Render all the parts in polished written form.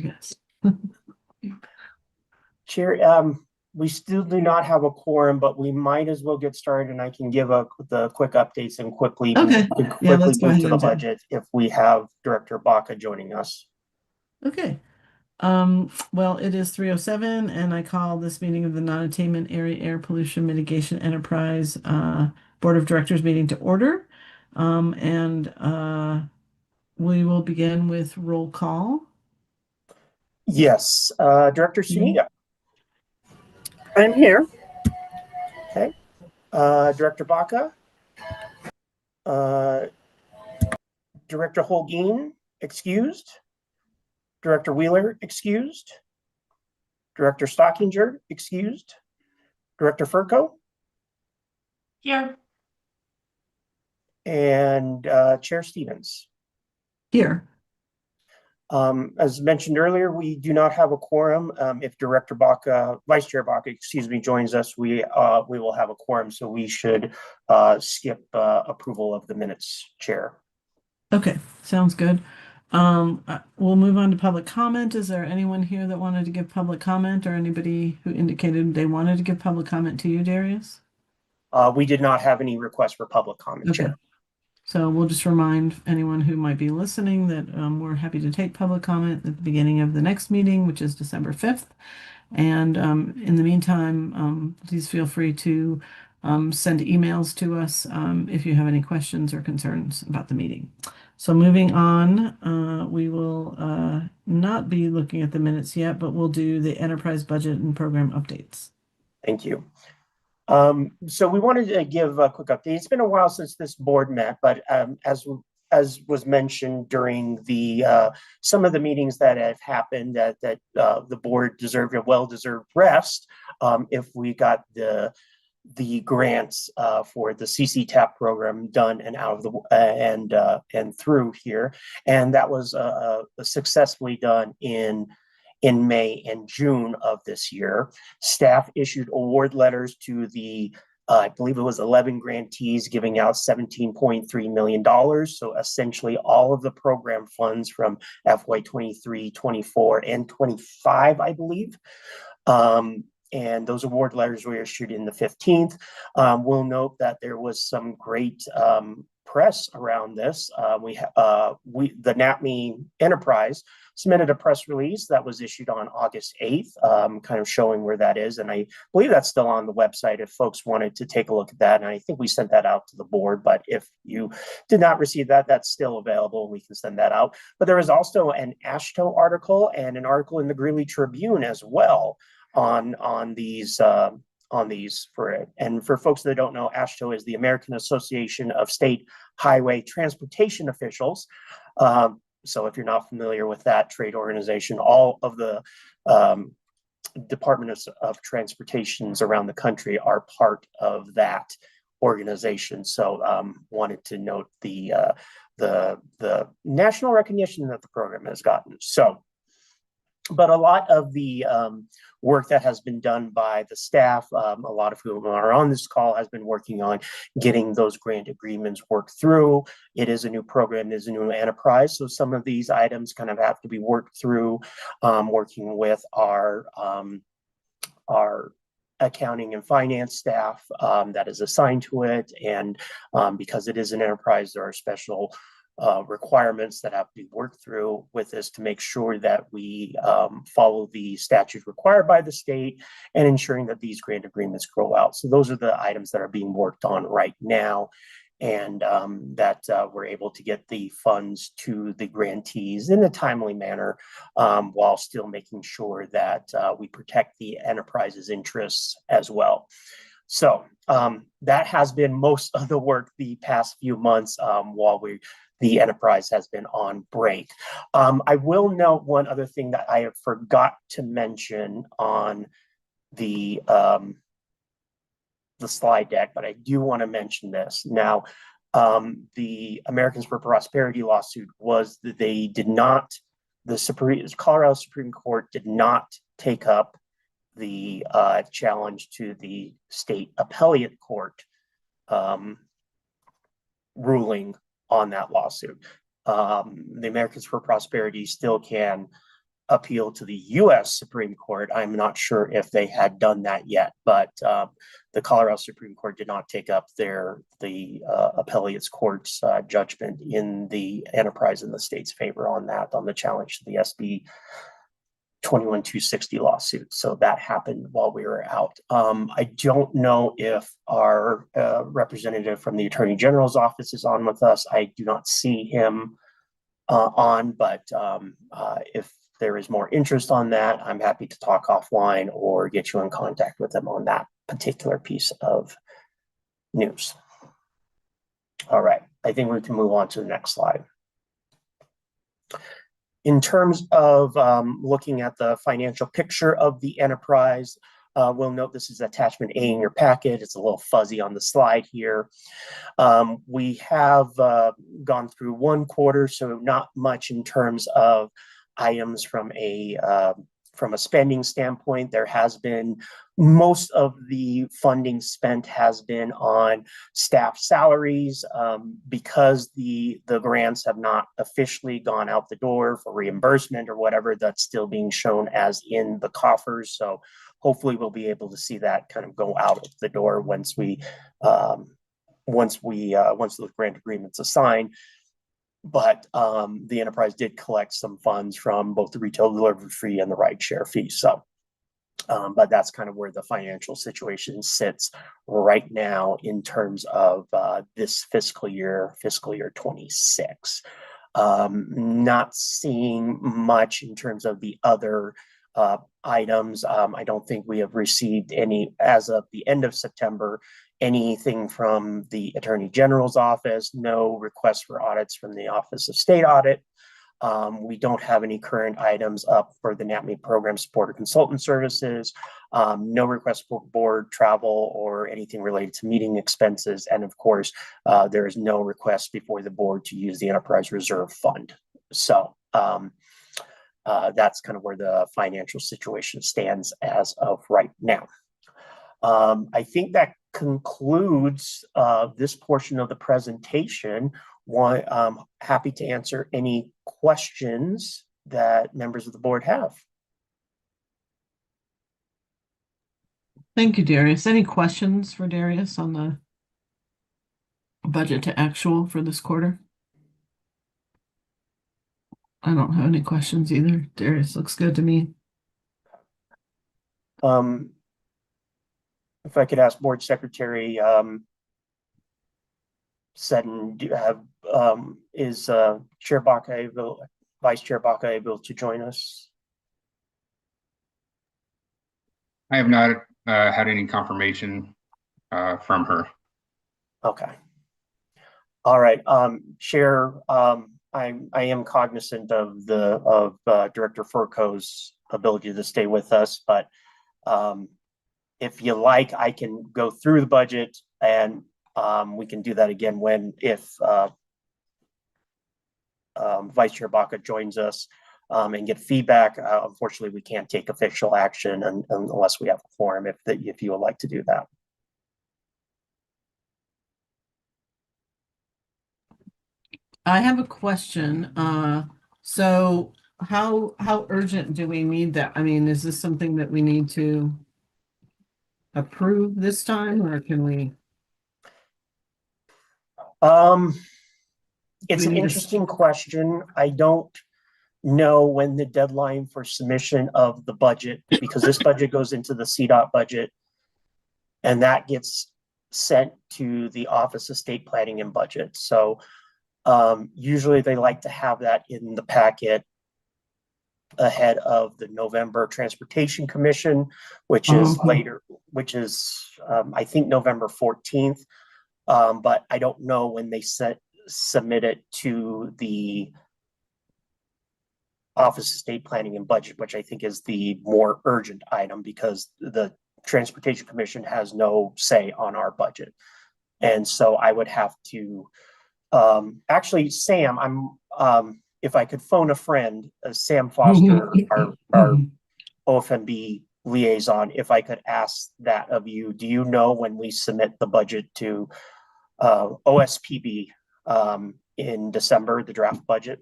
Yes. Chair, we still do not have a quorum, but we might as well get started, and I can give the quick updates and Okay. Yeah, quickly let's go move ahead to the and do. budget if we have Director Baca joining us. Okay. Well, it is 3:07 and I call this meeting of the Non-Attainment Area Air Pollution Mitigation Enterprise Board of Directors meeting to order. And we will begin with roll call. Yes, Director Suniga. I'm here. Okay. Director Baca. Director Holguin, excused. Director Wheeler, excused. Director Stockinger, excused. Director Furco. Here. And Chair Stevens. Here. As mentioned earlier, we do not have a quorum. If Director Baca, Vice Chair Baca, joins us, we will have a quorum, so we should skip approval of the minutes, Chair. Okay, sounds good. We'll move on to public comment. Is there anyone here that wanted to give public comment, or anybody who indicated they wanted to give public comment to you, Darius? We did not have any requests for public comment, Okay. Chair. So we'll just remind anyone who might be listening that we're happy to take public comment at the beginning of the next meeting, which is December 5th. And in the meantime, please feel free to send emails to us if you have any questions or concerns about the meeting. So moving on, we will not be looking at the minutes yet, but we'll do the enterprise budget and program updates. Thank you. So we wanted to give a quick update. It's been a while since this board met, but as was mentioned during the some of the meetings that have happened, that the board deserved a well-deserved rest if we got the grants for the CCTAP program done and out of the and through here, and that was successfully done in May and June of this year. Staff issued award letters to the I believe it was 11 grantees, giving out $17.3 million. So essentially all of the program funds from FY 23, 24, and 25, I believe. And those award letters were issued in the 15th. We'll note that there was some great press around this. The NAAPME Enterprise submitted a press release that was issued on August 8th, kind of showing where that is. And I believe that's still on the website if folks wanted to take a look at that. And I think we sent that out to the board, but if you did not receive that, that's still available and we can send that out. But there is also an AASHTO article and an article in the Greeley Tribune as well on these for it. And for folks that don't know, AASHTO is the American Association of State Highway Transportation Officials. So if you're not familiar with that trade organization, all of the departments of transportations around the country are part of that organization. So wanted to note the national recognition that the program has gotten. So, but a lot of the work that has been done by the staff, a lot of whom are on this call, has been working on getting those grant agreements worked through. It is a new program, it is a new enterprise, so some of these items kind of have to be worked through, working with our accounting and finance staff that is assigned to it. And because it is an enterprise, there are special requirements that have to be worked through with this to make sure that we follow the statute required by the state and ensuring that these grant agreements grow out. So those are the items that are being worked on right now, and that we're able to get the funds to the grantees in a timely manner, while still making sure that we protect the enterprise's interests as well. So that has been most of the work the past few months while the enterprise has been on break. I will note one other thing that I have forgot to mention on the slide deck, but I do want to mention this. Now, the Americans for Prosperity lawsuit was that they did not, Colorado Supreme Court did not take up the challenge to the state appellate court ruling on that lawsuit. The Americans for Prosperity still can appeal to the U.S. Supreme Court. I'm not sure if they had done that yet, but the Colorado Supreme Court did not take up the appellate's court's judgment in the enterprise in the state's favor on the challenge to the SB 21260 lawsuit. So that happened while we were out. I don't know if our representative from the Attorney General's office is on with us. I do not see him on, but if there is more interest on that, I'm happy to talk offline or get you in contact with them on that particular piece of news. All right, I think we can move on to the next slide. In terms of looking at the financial picture of the enterprise, we'll note this is attachment A in your packet. It's a little fuzzy on the slide here. We have gone through one quarter, so not much in terms of items from a spending standpoint. There has been most of the funding spent has been on staff salaries because the grants have not officially gone out the door for reimbursement or whatever. That's still being shown as in the coffers. So hopefully we'll be able to see that kind of go out of the door once those grant agreements are signed. But the enterprise did collect some funds from both the retail delivery fee and the rideshare fee. So, but that's kind of where the financial situation sits right now in terms of this fiscal year 26. Not seeing much in terms of the other items. I don't think we have received any, as of the end of September, anything from the Attorney General's office, no requests for audits from the Office of State Audit. We don't have any current items up for the NAAPME program support or consultant services, no requests for board travel or anything related to meeting expenses. And of course, there is no request before the board to use the Enterprise Reserve Fund. So that's kind of where the financial situation stands as of right now. I think that concludes this portion of the presentation. I'm happy to answer any questions that members of the board have. Thank you, Darius. Any questions for Darius on the budget to actual for this quarter? I don't have any questions either. Darius looks good to me. If I could ask Board Secretary Seddon, is Chair Baca able, Vice Chair Baca able to join us? I have not had any confirmation from her. Okay. All right, Chair. I am cognizant of Director Furco's ability to stay with us, but if you like, I can go through the budget and we can do that again if Vice Chair Baca joins us and get feedback. Unfortunately, we can't take official action unless we have a forum if you would like to do that. I have a question. So how urgent do we need that? I mean, is this something that we need to approve this time, or can we? It's an interesting question. I don't know when the deadline for submission of the budget, because this budget goes into the CDOT budget and that gets sent to the Office of State Planning and Budget. So usually they like to have that in the packet ahead of the November Transportation Commission, which is later, which is I think November 14th. But I don't know when they submit it to the Office of State Planning and Budget, which I think is the more urgent item because the Transportation Commission has no say on our budget. And so I would have to, actually, Sam, if I could phone a friend, Sam Foster, our OFMB liaison, if I could ask that of you, do you know when we submit the budget to OSPB in December, the draft budget?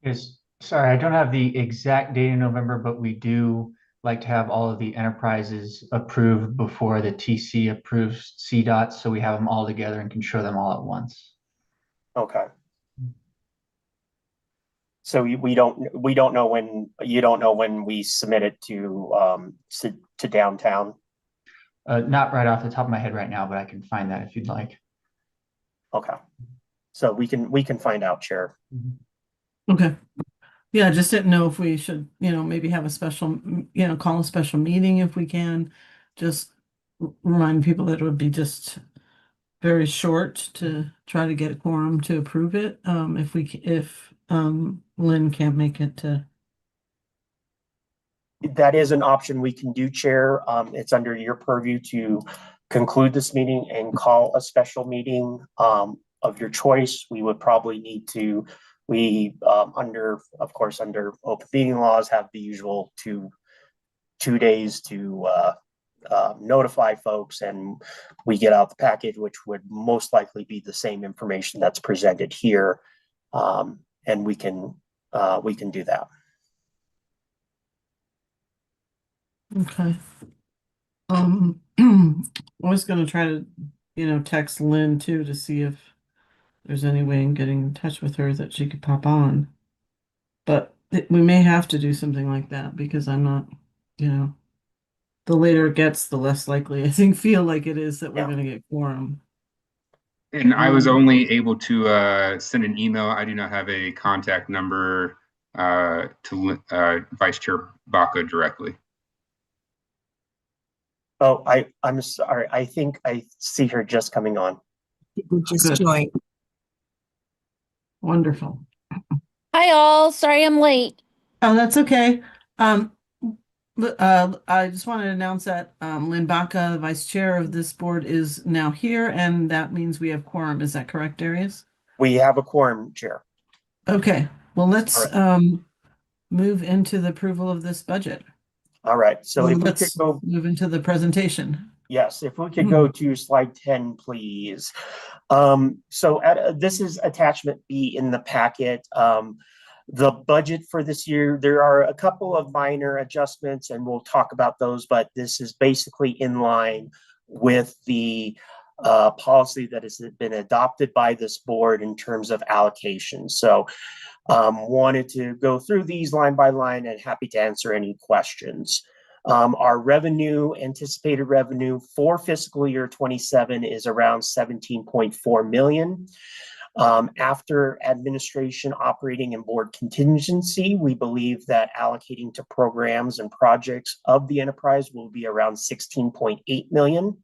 Yes, Sorry, I don't have the exact date in November, but we do like to have all of the enterprises approved before the TC approves CDOT, so we have them all together and can show them all at once. Okay. So we don't know when, you don't know when we submit it to downtown? Not right off the top of my head right now, but I can find that if you'd like. Okay. So we can find out, Chair. Okay. Yeah, I just didn't know if we should, maybe have a special, call a special meeting if we can. Just remind people that it would be just very short to try to get a quorum to approve it. If Lynn can't make it to. That is an option we can do, Chair. It's under your purview to conclude this meeting and call a special meeting of your choice. We would probably need to, of course, under open meeting laws, have the usual two days to notify folks, and we get out the package, which would most likely be the same information that's presented here, and we can do that. Okay. I was gonna try to, text Lynn too to see if there's any way in getting in touch with her that she could pop on. But we may have to do something like that because I'm not, the later it gets, the less likely I feel like it is that we're gonna get quorum. And I was only able to send an email. I do not have a contact number to Vice Chair Baca directly. Oh, I'm sorry. I think I see her just coming on. Just Good. joined. Wonderful. Hi all, sorry I'm late. Oh, that's okay. I just want to announce that Lynn Baca, the vice chair of this board, is now here, and that means we have quorum. Is that correct, Darius? We have a quorum, Chair. Okay. Well, let's All move into the approval of this budget. All right. So if we could Let's go, move into the presentation. yes, if we could go to slide 10, please. This is attachment B in the packet. The budget for this year, there are a couple of minor adjustments, and we'll talk about those, but this is basically in line with the policy that has been adopted by this board in terms of allocation. So wanted to go through these line by line and happy to answer any questions. Our anticipated revenue for fiscal year 27 is around 17.4 million. After administration, operating, and board contingency, we believe that allocating to programs and projects of the enterprise will be around 16.8 million.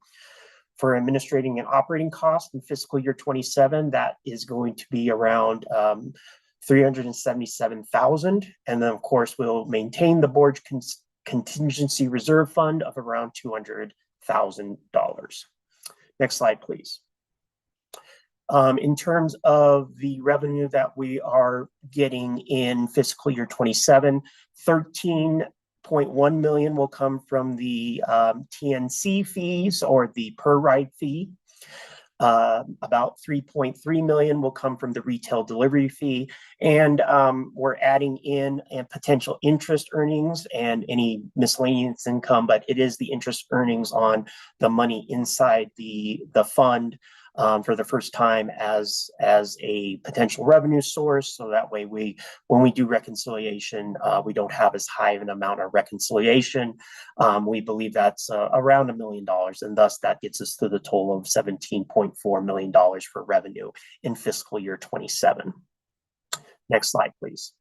For administrating and operating costs in fiscal year 27, that is going to be around 377,000. And then, of course, we'll maintain the board's contingency reserve fund of around $200,000. Next slide, please. In terms of the revenue that we are getting in fiscal year 27, 13.1 million will come from the TNC fees, or the per ride fee. About 3.3 million will come from the retail delivery fee, and we're adding in potential interest earnings and any miscellaneous income, but it is the interest earnings on the money inside the fund for the first time as a potential revenue source. So that way when we do reconciliation, we don't have as high of an amount of reconciliation. We believe that's around $1 million, and thus that gets us to the total of $17.4 million for revenue in fiscal year 27. Next slide, please.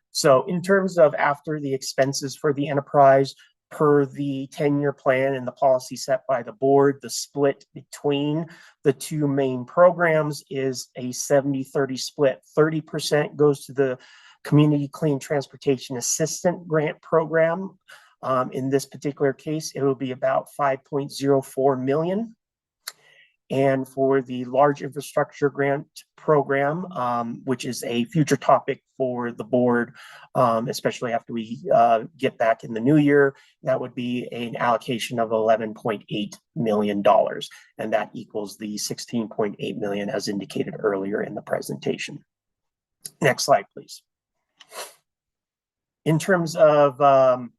So in terms of after the expenses for the enterprise, per the 10-year plan and the policy set by the board, the split between the two main programs is a 70-30 split. 30% goes to the Community Clean Transportation Assistant Grant Program. In this particular case, it will be about 5.04 million. And for the Large Infrastructure Grant Program, which is a future topic for the board, especially after we get back in the new year, that would be an allocation of $11.8 million. And that equals the 16.8 million as indicated earlier in the presentation. Next slide, please. In terms of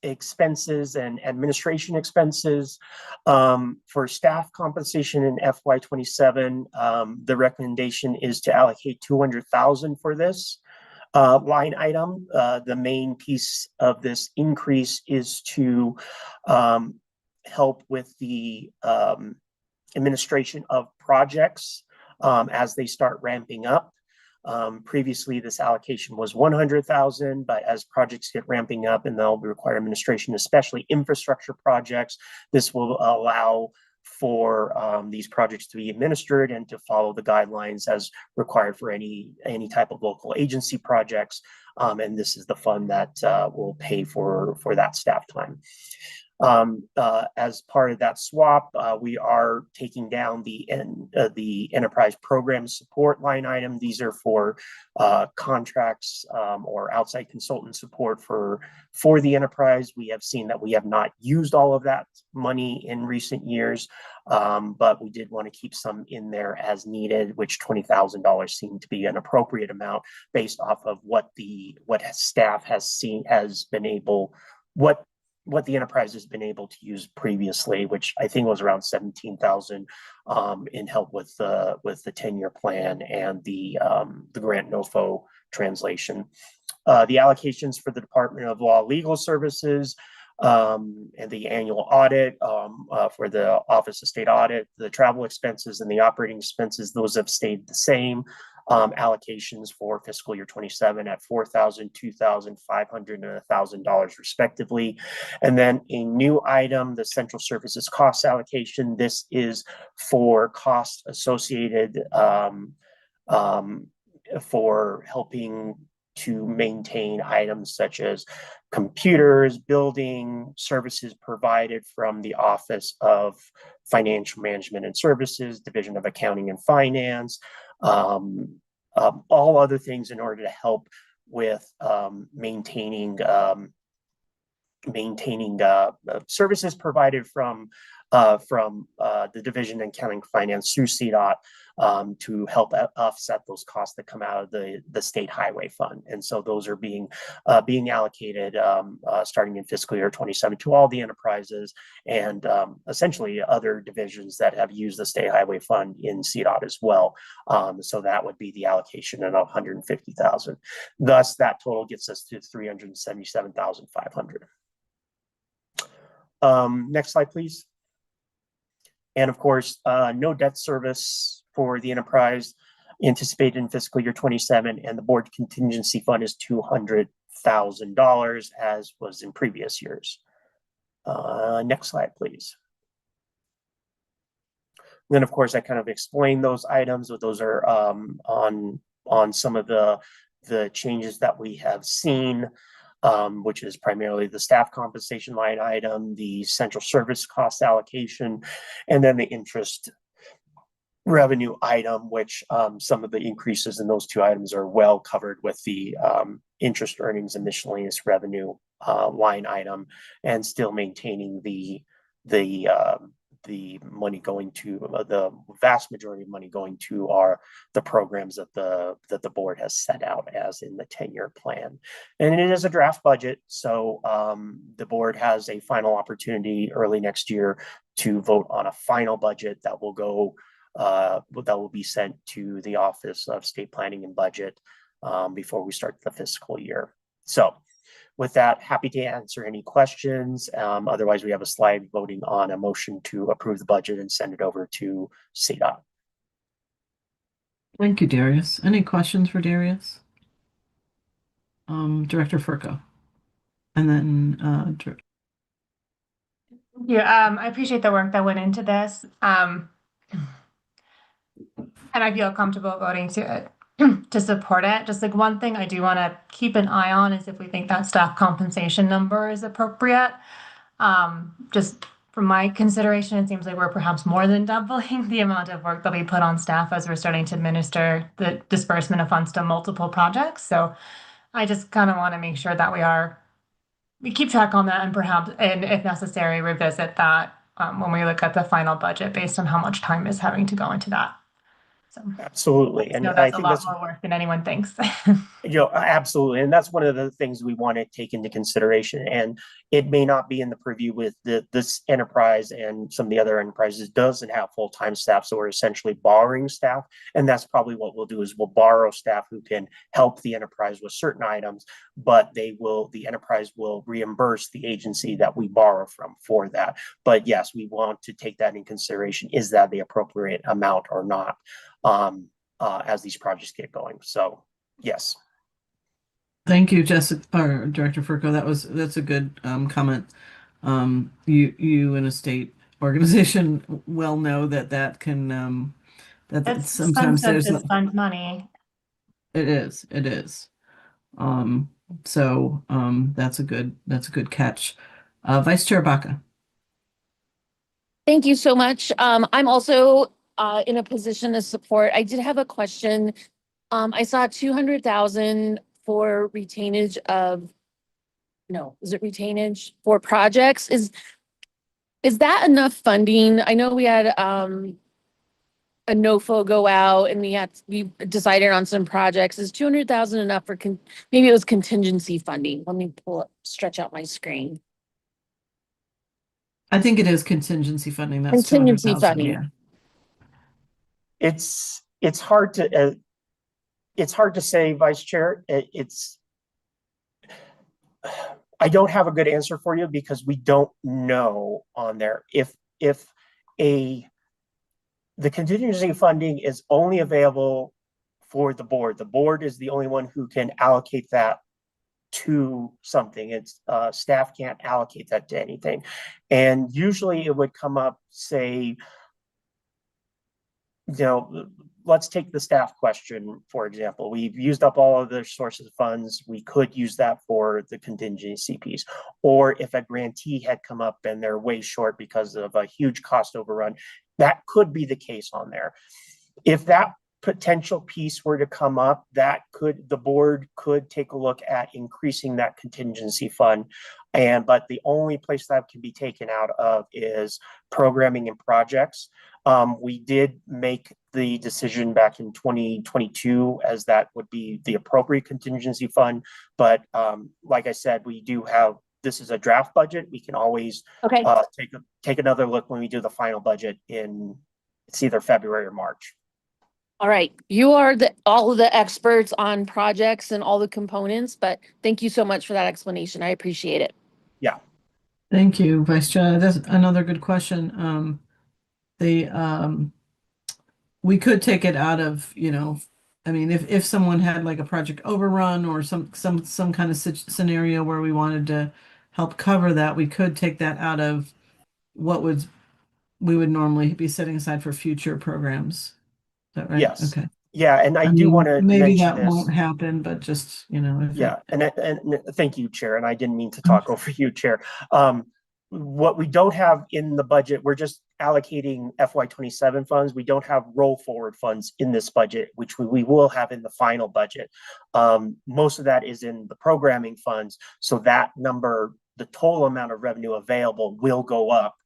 expenses and administration expenses, for staff compensation in FY27, the recommendation is to allocate 200,000 for this line item. The main piece of this increase is to help with the administration of projects as they start ramping up. Previously, this allocation was 100,000, but as projects get ramping up and they'll require administration, especially infrastructure projects, this will allow for these projects to be administered and to follow the guidelines as required for any type of local agency projects. And this is the fund that will pay for that staff time. As part of that swap, we are taking down the enterprise program support line item. These are for contracts or outside consultant support for the enterprise. We have seen that we have not used all of that money in recent years, but we did want to keep some in there as needed, which $20,000 seemed to be an appropriate amount based off of what staff has been able, what the enterprise has been able to use previously, which I think was around 17,000 in help with the 10-year plan and the grant NOFO translation. The allocations for the Department of Law Legal Services and the annual audit for the Office of State Audit, the travel expenses and the operating expenses, those have stayed the same. Allocations for fiscal year 27 at $4,000, $2,000, $500, and $1,000 respectively. And then a new item, the central services cost allocation. This is for costs associated for helping to maintain items such as computers, building, services provided from the Office of Financial Management and Services, Division of Accounting and Finance, all other things in order to help with maintaining services provided from the Division of Accounting and Finance through CDOT to help offset those costs that come out of the state highway fund. And so those are being allocated starting in fiscal year 27 to all the enterprises and essentially other divisions that have used the state highway fund in CDOT as well. So that would be the allocation of 150,000. Thus, that total gets us to 377,500. Next slide, please. And of course, no debt service for the enterprise anticipated in fiscal year 27, and the board contingency fund is $200,000 as was in previous years. Next slide, please. And then, of course, I kind of explained those items, but those are on some of the changes that we have seen. Which is primarily the staff compensation line item, the central service cost allocation, and then the interest revenue item, which some of the increases in those two items are well covered with the interest earnings and miscellaneous revenue line item, and still maintaining the money going to the vast majority of money going to the programs that the board has set out as in the 10-year plan. And it is a draft budget, so the board has a final opportunity early next year to vote on a final budget that will go that will be sent to the Office of State Planning and Budget before we start the fiscal year. So with that, happy to answer any questions. Otherwise, we have a slide voting on a motion to approve the budget and send it over to CDOT. Thank you, Darius. Any questions for Darius? Director Furco. And then Yeah, I appreciate the work that went into this. And I feel comfortable voting to support it. Just like one thing I do want to keep an eye on is if we think that staff compensation number is appropriate. Just from my consideration, it seems like we're perhaps more than doubling the amount of work that we put on staff as we're starting to administer the disbursement of funds to multiple projects. So I just kind of want to make sure that we keep track on that and perhaps, and if necessary, revisit that when we look at the final budget based on how much time is having to go into that. So, Absolutely. you And know, I that's a think lot that's, more work than anyone thinks. absolutely. And that's one of the things we want to take into consideration. And it may not be in the purview with this enterprise, and some of the other enterprises doesn't have full-time staff. So we're essentially borrowing staff. And that's probably what we'll do, is we'll borrow staff who can help the enterprise with certain items, but the enterprise will reimburse the agency that we borrow from for that. But yes, we want to take that in consideration. Is that the appropriate amount or not? As these projects get going. So yes. Thank you, Jessica, or Director Furco. That's a good comment. You in a state organization well know that can that It's sometimes expensive there's to spend money. it is. That's a good catch. Vice Chair Baca. Thank you so much. I'm also in a position to support. I did have a question. I saw 200,000 for retainage of, no, is it retainage for projects? Is that enough funding? I know we had a NOFO go out and we decided on some projects. Is 200,000 enough for maybe it was contingency funding? Let me stretch out my screen. I think it is contingency funding. That's Contingency 200,000. funding. Yeah. It's hard to say, Vice Chair. I don't have a good answer for you because we don't know on there if the contingency funding is only available for the board. The board is the only one who can allocate that to something. It's staff can't allocate that to anything. And usually it would come up, say, let's take the staff question, for example. We've used up all of the sources of funds. We could use that for the contingency piece. Or if a grantee had come up and they're way short because of a huge cost overrun, that could be the case on there. If that potential piece were to come up, the board could take a look at increasing that contingency fund. But the only place that can be taken out of is programming and projects. We did make the decision back in 2022 as that would be the appropriate contingency fund. But like I said, this is a draft budget. We can always take another look when we do the final budget it's either February or March. All right, you are all of the experts on projects and all the components, but thank you so much for that explanation. I appreciate it. Yeah. Thank you, Vice Chair. That's another good question. We could take it out of, I mean, if someone had like a project overrun or some kind of scenario where we wanted to help cover that, we could take that out of what we would normally be setting aside for future programs. Is that right? Yes. Okay. Yeah, and I do mean, want to maybe mention that this. won't happen, but just, Yeah, and thank you, Chair. And I didn't mean to talk over you, Chair. What we don't have in the budget, we're just allocating FY27 funds. We don't have roll forward funds in this budget, which we will have in the final budget. Most of that is in the programming funds. So that number, the total amount of revenue available, will go up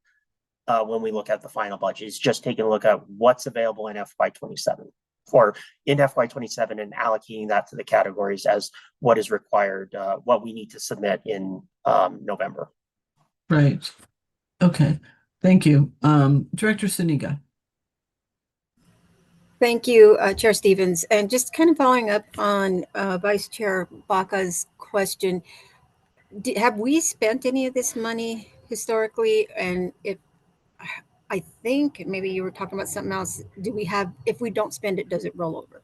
when we look at the final budget. It's just taking a look at what's available in FY27 or in FY27 and allocating that to the categories as what is required, what we need to submit in November. Right. Okay. Thank you. Director Suniga. Thank you, Chair Stevens. And just kind of following up on Vice Chair Baca's question, have we spent any of this money historically? And I think maybe you were talking about something else. If we don't spend it, does it roll over?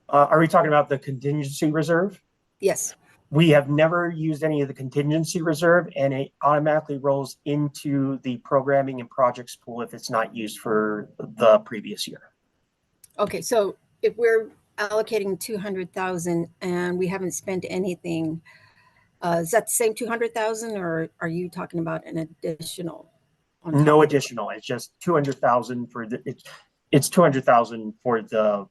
Are we talking about the contingency reserve? Yes. We have never used any of the contingency reserve, and it automatically rolls into the programming and projects pool if it's not used for the previous year. Okay, so if we're allocating 200,000 and we haven't spent anything, is that the same 200,000, or are you talking about an additional? No additional. It's just 200,000 for it's 200,000 for the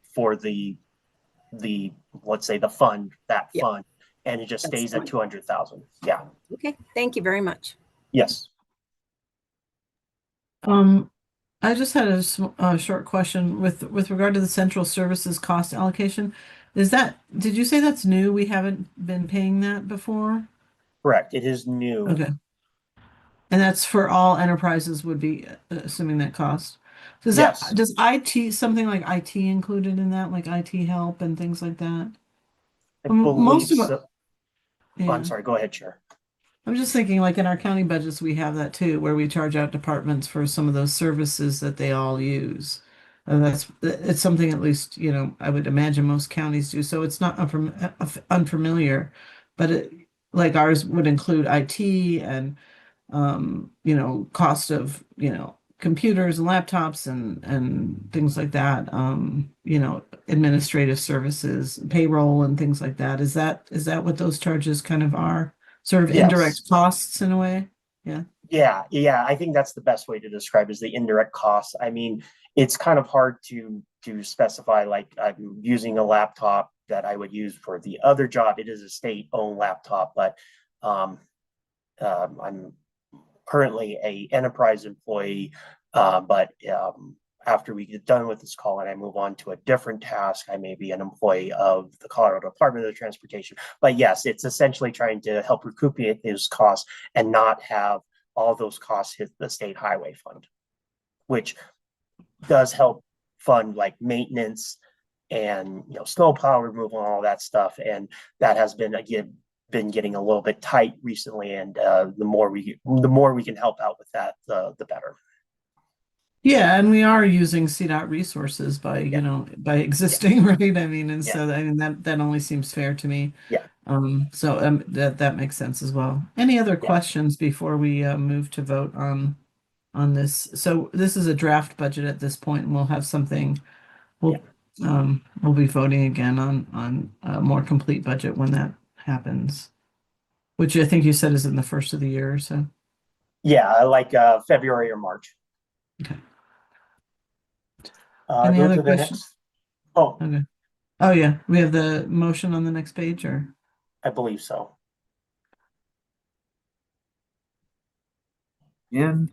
let's say the fund, fund, and it just stays at 200,000. Yeah. Okay. Thank you very much. Yes. I just had a short question with regard to the central services cost allocation. Did you say that's new? We haven't been paying that before? Correct. It is new. Okay. And that's for all enterprises would be assuming that cost. Yes, Does IT, something like IT included in that, like IT help and things like that? I Most believe of it, so. Oh, I'm yeah. sorry. Go ahead, Chair. I'm just thinking like in our county budgets, we have that too, where we charge out departments for some of those services that they all use. It's something at least, I would imagine most counties do. So it's not unfamiliar, but like ours would include IT and cost of, computers and laptops and things like that, administrative services, payroll and things like that. Is that what those charges kind of are? Sort of Yes. indirect costs in a way? Yeah. Yeah. I think that's the best way to describe is the indirect costs. I mean, it's kind of hard to specify. Like I'm using a laptop that I would use for the other job. It is a state-owned laptop, but um, I'm currently a enterprise employee. But after we get done with this call and I move on to a different task, I may be an employee of the Colorado Department of Transportation. But yes, it's essentially trying to help recuperate those costs and not have all those costs hit the state highway fund, which does help fund like maintenance and snowplow removal and all that stuff. And that has been again been getting a little bit tight recently. And the more we can help out with that, the better. Yeah, and we are using CDOT resources by, Yeah. by existing, right? I mean, and Yeah. so I mean that only seems fair to me. Yeah. So that makes sense as well. Any other Yeah. questions before we move to vote on this? So this is a draft budget at this point, and we'll have something. We'll be voting again on a more complete budget when that happens, which I think you said is in the first of the year or so. Yeah, like February or March. Okay. Any Go other to the questions? next. Oh, Okay. Oh yeah, we have the motion on the next page, or I believe so. And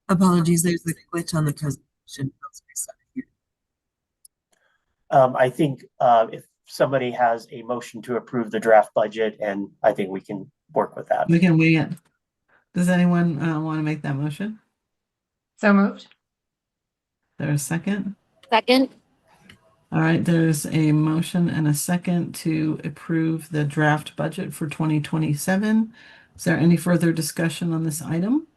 apologies, there's a glitch on the presentation. I think if somebody has a motion to approve the draft budget, and I think we can work with that. we can wing it. Does anyone want to make that motion? So moved. There's a second. Second, All right, there's a motion and a second to approve the draft budget for 2027. Is there any further discussion on this item?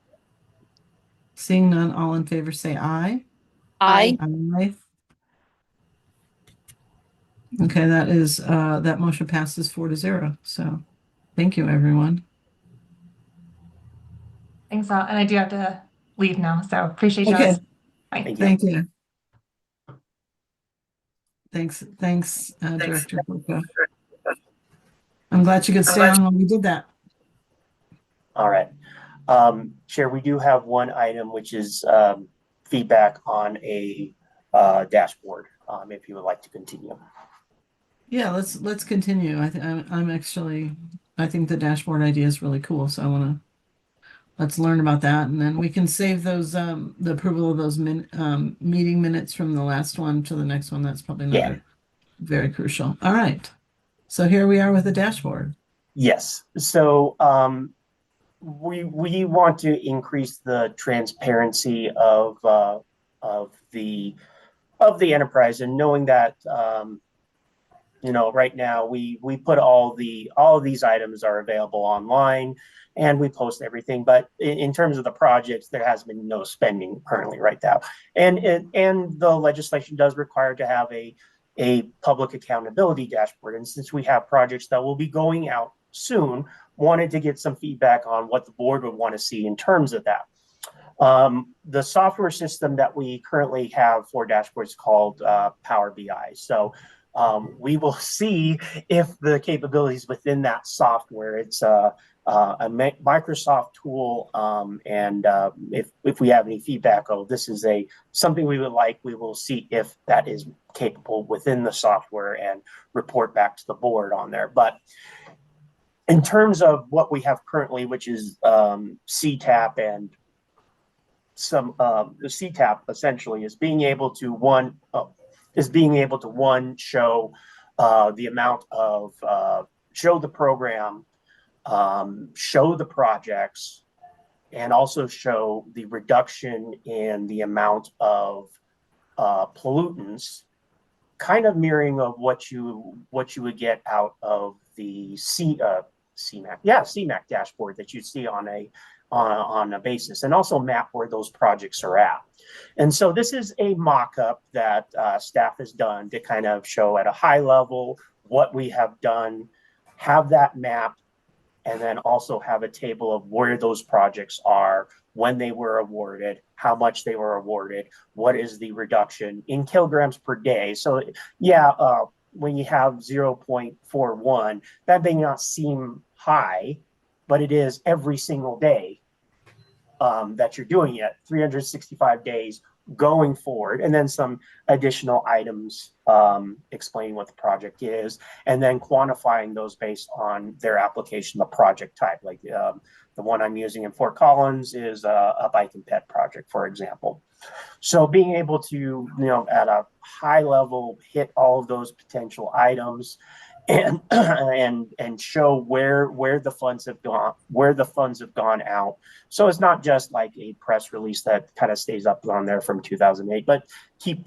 Seeing none, all in favor say aye. aye. Aye. Okay, that motion passes 4-0. So thank you, everyone. Thanks, all. And I do have to leave now, so appreciate you Okay. guys. Bye. Thank you. Thank you. Thanks, Director Burka. I'm glad you could stay on when we did that. All right. Chair, we do have one item, which is feedback on a dashboard, if you would like to continue. Yeah, let's continue. I think the dashboard idea is really cool. So let's learn about that, and then we can save those the approval of those meeting minutes from the last one to the next one. That's probably not very crucial. All right. So here we are with the dashboard. Yes. So we want to increase the transparency of the enterprise, and knowing that right now we put all of these items are available online and we post everything, but in terms of the projects, there has been no spending currently right now, and the legislation does require to have a public accountability dashboard. And since we have projects that will be going out soon, wanted to get some feedback on what the board would want to see in terms of that. The software system that we currently have for dashboards called Power BI. So we will see if the capabilities within that software, it's a Microsoft tool, and if we have any feedback, this is something we would like, we will see if that is capable within the software and report back to the board on there. But in terms of what we have currently, which is CTAP and some the CTAP essentially is being able to show the amount of show the program, show the projects, and also show the reduction in the amount of pollutants, kind of mirroring of what you would get out of the CMAQ dashboard that you see on a basis, and also map where those projects are at. And so this is a mock-up that staff has done to kind of show at a high level what we have done, have that mapped, and then also have a table of where those projects are, when they were awarded, how much they were awarded, what is the reduction in kilograms per day. So yeah, when you have 0.41, that may not seem high, but it is every single day that you're doing it, 365 days going forward, and then some additional items explaining what the project is, and then quantifying those based on their application, the project type. Like the one I'm using in Fort Collins is a bike and pet project, for example. So being able to, at a high level, hit all of those potential items and and show where the funds have gone out. So it's not just like a press release that kind of stays up on there from 2008, but keep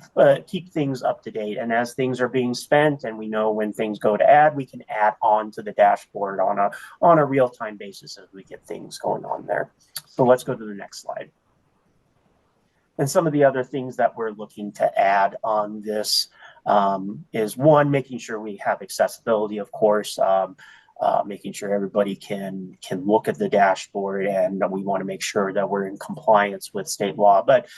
things up to date. And as things are being spent, and we know when things go to add, we can add on to the dashboard on a real-time basis as we get things going on there. So let's go to the next slide. And some of the other things that we're looking to add on this is one, making sure we have accessibility, of course, making sure everybody can look at the dashboard, and we want to make sure that we're in compliance with state law. But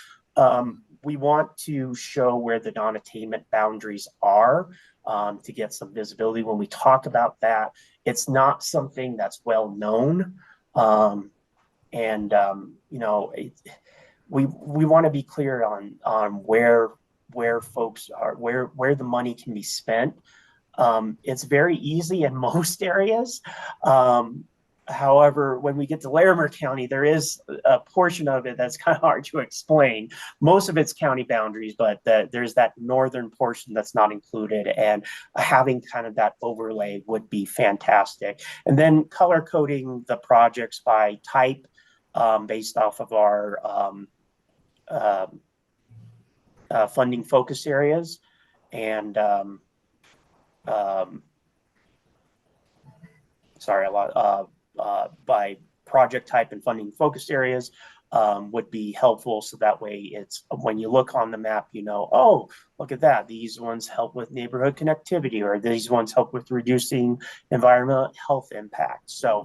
we want to show where the non-attainment boundaries are to get some visibility. When we talk about that, it's not something that's well known. We want to be clear on where folks are, where the money can be spent. It's very easy in most areas. However, when we get to Larimer County, there is a portion of it that's kind of hard to explain. Most of it's county boundaries, but there's that northern portion that's not included, and having kind of that overlay would be fantastic. And then color coding the projects by type based off of our funding focus areas, and by project type and funding focus areas would be helpful. So that way it's, when you look on the map, oh, look at that, these ones help with neighborhood connectivity, or these ones help with reducing environmental health impact. So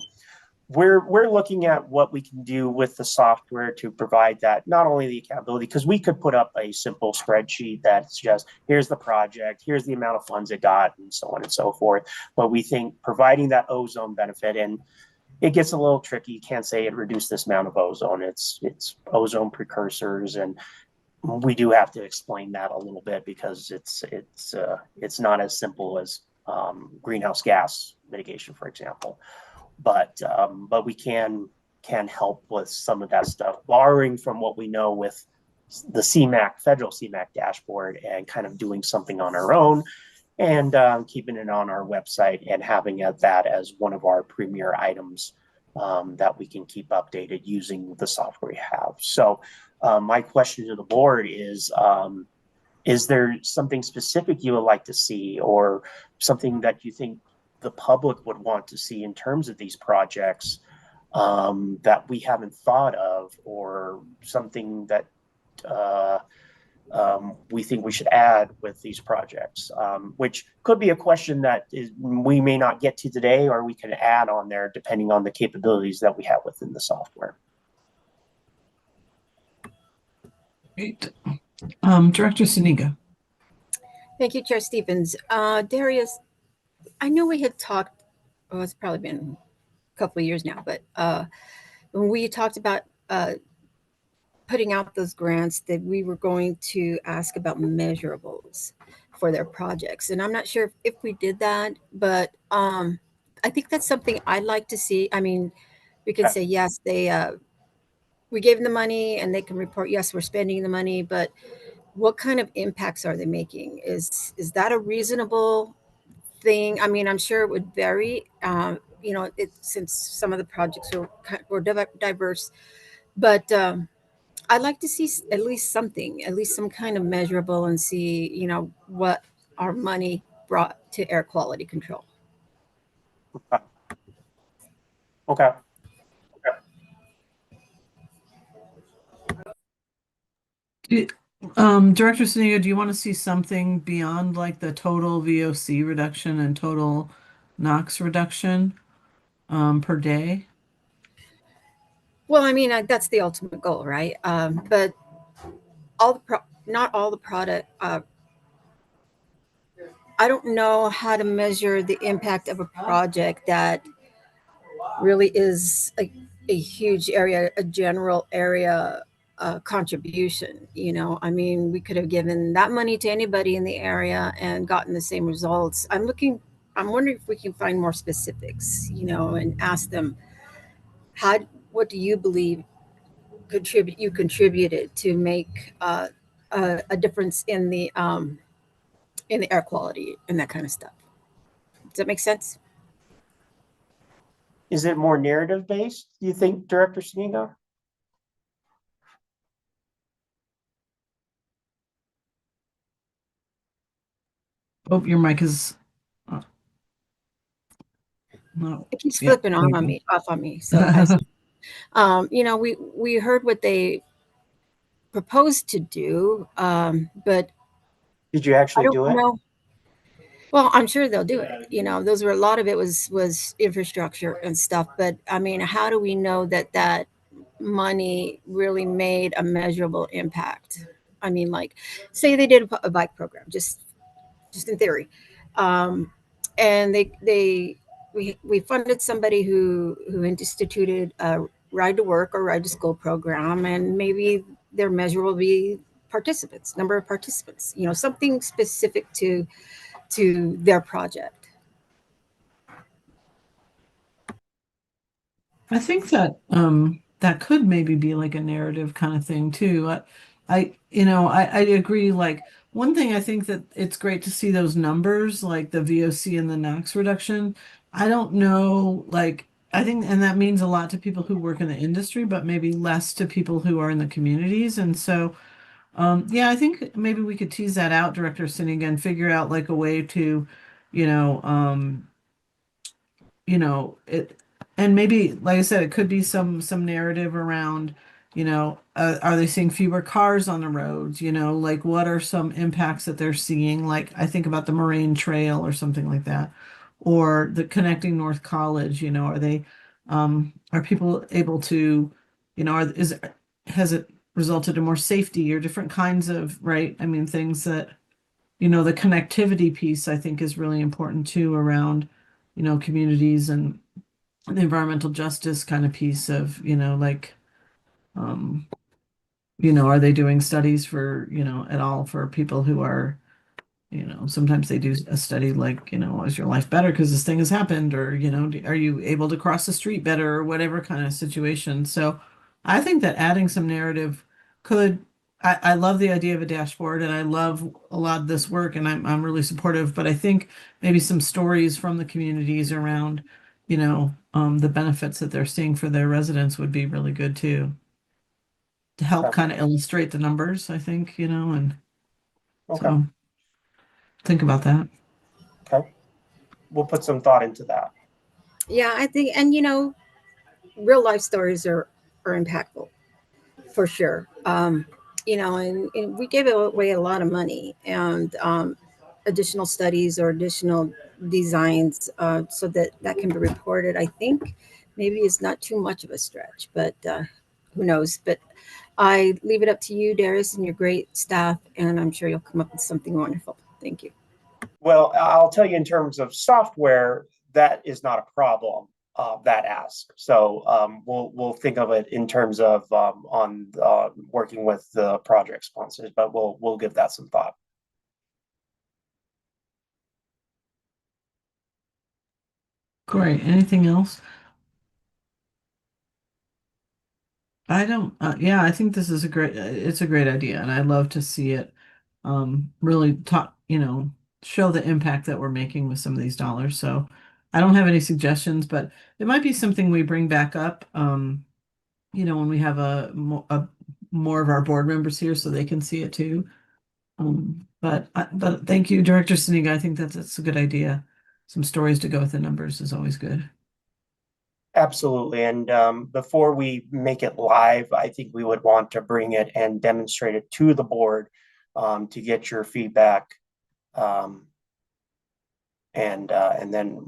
we're looking at what we can do with the software to provide that, not only the accountability, because we could put up a simple spreadsheet that's just, here's the project, here's the amount of funds it got, and so on and so forth. But we think providing that ozone benefit, and it gets a little tricky. You can't say it reduced this amount of ozone. It's ozone precursors, and we do have to explain that a little bit, because it's not as simple as greenhouse gas mitigation, for example. But we can help with some of that stuff, borrowing from what we know with the federal CMAQ dashboard, and kind of doing something on our own, and keeping it on our website, and having that as one of our premier items that we can keep updated using the software we have. So my question to the board is there something specific you would like to see, or something that you think the public would want to see in terms of these projects that we haven't thought of, or something that we think we should add with these projects, which could be a question that we may not get to today, or we can add on there depending on the capabilities that we have within the software. Great. Director Suniga. Thank you, Chair Stevens. Darius, I know we had talked, it's probably been a couple of years now, but when we talked about putting out those grants, that we were going to ask about measurables for their projects. And I'm not sure if we did that, but I think that's something I'd like to see. I mean, we could say, yes, they we gave them the money and they can report, yes, we're spending the money, but what kind of impacts are they making? Is that a reasonable thing? I mean, I'm sure it would vary. Since some of the projects were diverse, but I'd like to see at least something, at least some kind of measurable, and see, what our money brought to air quality control. Okay. Director Siniga, do you want to see something beyond like the total VOC reduction and total NOx reduction per day? Well, I mean, that's the ultimate goal, right? But not all the product. I don't know how to measure the impact of a project that really is a huge area, a general area contribution. I mean, we could have given that money to anybody in the area and gotten the same results. I'm wondering if we can find more specifics, and ask them, what do you believe contributed to make a difference in the air quality and that kind of stuff. Does that make sense? Is it more narrative based, do you think, Director Siniga? Oh, your mic is no. It keeps Yeah. flipping off on me. So we heard what they proposed to do, but Did you I actually don't do it? know. Well, I'm sure they'll do it. Those were a lot of it was infrastructure and stuff. But I mean, how do we know that money really made a measurable impact? I mean, like, say they did a bike program, just in theory, and we funded somebody who instituted a ride to work or ride to school program, and maybe their measure will be number of participants, something specific to their project. I think that that could maybe be like a narrative kind of thing too. I agree. Like one thing I think that it's great to see those numbers, like the VOC and the NOx reduction. I don't know, like I think, and that means a lot to people who work in the industry, but maybe less to people who are in the communities. And so, yeah, I think maybe we could tease that out, Director Sinning, and figure out like a way to, you know, um, it, and maybe like I said, it could be some narrative around, are they seeing fewer cars on the roads, like what are some impacts that they're seeing, like I think about the Moraine Trail or something like that, or the connecting North College, are people able to, has it resulted in more safety or different kinds of, right, I mean things that, the connectivity piece I think is really important too around, communities and the environmental justice kind of piece of, like, um, are they doing studies for, at all for people who are, sometimes they do a study like, is your life better because this thing has happened? Or, are you able to cross the street better or whatever kind of situation? So I think that adding some narrative could, I love the idea of a dashboard and I love a lot of this work and I'm really supportive, but I think maybe some stories from the communities around, the benefits that they're seeing for their residents would be really good too. To help Okay. kind of illustrate the numbers, I think, and Okay. so think about that. Okay. We'll put some thought into that. Yeah, I think, and real life stories are impactful for sure. And we gave away a lot of money and additional studies or additional designs, so that can be reported. I think maybe it's not too much of a stretch, but who knows? But I leave it up to you, Darius, and your great staff, and I'm sure you'll come up with something wonderful. Thank you. Well, I'll tell you in terms of software, that is not a problem, that ask. So we'll think of it in terms of on working with the project sponsors, but we'll give that some thought. Great. Anything else? I don't, yeah, I think this is it's a great idea, and I'd love to see it really talk, show the impact that we're making with some of these dollars. So I don't have any suggestions, but it might be something we bring back up, when we have more of our board members here so they can see it too. But thank you, Director Siniga. I think that's a good idea. Some stories to go with the numbers is always good. Absolutely. And before we make it live, I think we would want to bring it and demonstrate it to the board to get your feedback. And then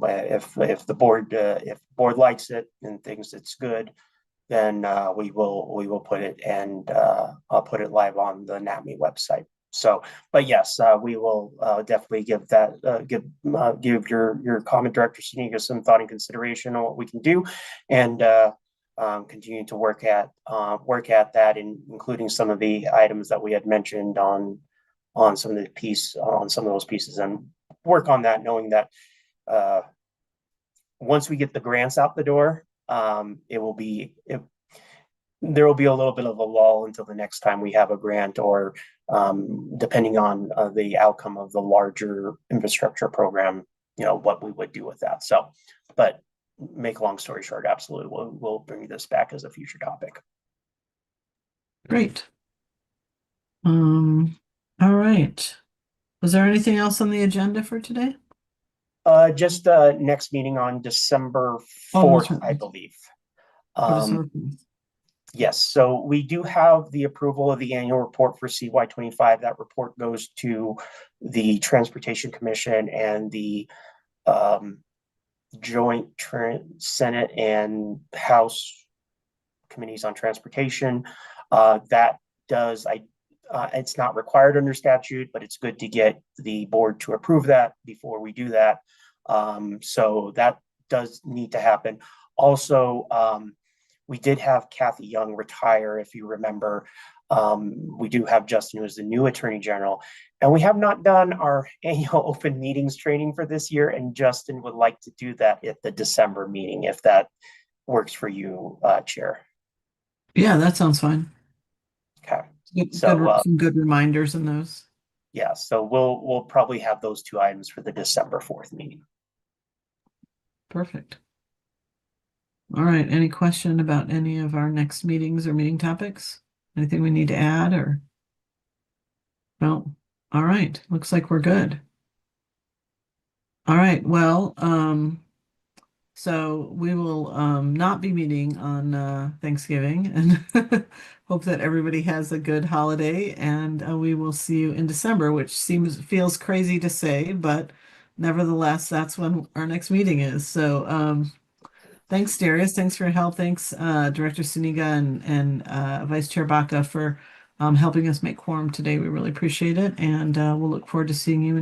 if the board likes it and thinks it's good, then we will put it, and I'll put it live on the NAAPME website. So, but yes, we will definitely give your comment, Director Siniga, some thought and consideration on what we can do, and continue to work at that, including some of the items that we had mentioned on some of those pieces, and work on that, knowing that once we get the grants out the door, there will be a little bit of a lull until the next time we have a grant, or depending on the outcome of the larger infrastructure program, what we would do with that. So, but make a long story short, absolutely, we'll bring this back as a future topic. Great. All right. Was there anything else on the agenda for today? Just next meeting on December Oh, 4th, that's right. I believe. December 4th. Yes, so we do have the approval of the annual report for CY 25. That report goes to the Transportation Commission and the joint Senate and House committees on transportation. It's not required under statute, but it's good to get the board to approve that before we do that. So that does need to happen. Also, we did have Kathy Young retire, if you remember. We do have Justin, who is the new Attorney General, and we have not done our annual open meetings training for this year, and Justin would like to do that at the December meeting, if that works for you, Chair. Yeah, that sounds fine. Okay. Some good reminders in those. Yeah, so we'll probably have those two items for the December 4th meeting. Perfect. All right. Any question about any of our next meetings or meeting topics? Anything we need to add or? No. All right. Looks like we're good. All right. Well, so we will not be meeting on Thanksgiving, and hope that everybody has a good holiday, and we will see you in December, which feels crazy to say, but nevertheless, that's when our next meeting is. So thanks, Darius. Thanks for your help. Thanks, Director Suniga and Vice Chair Baca for helping us make quorum today. We really appreciate it, and we'll look forward to seeing you in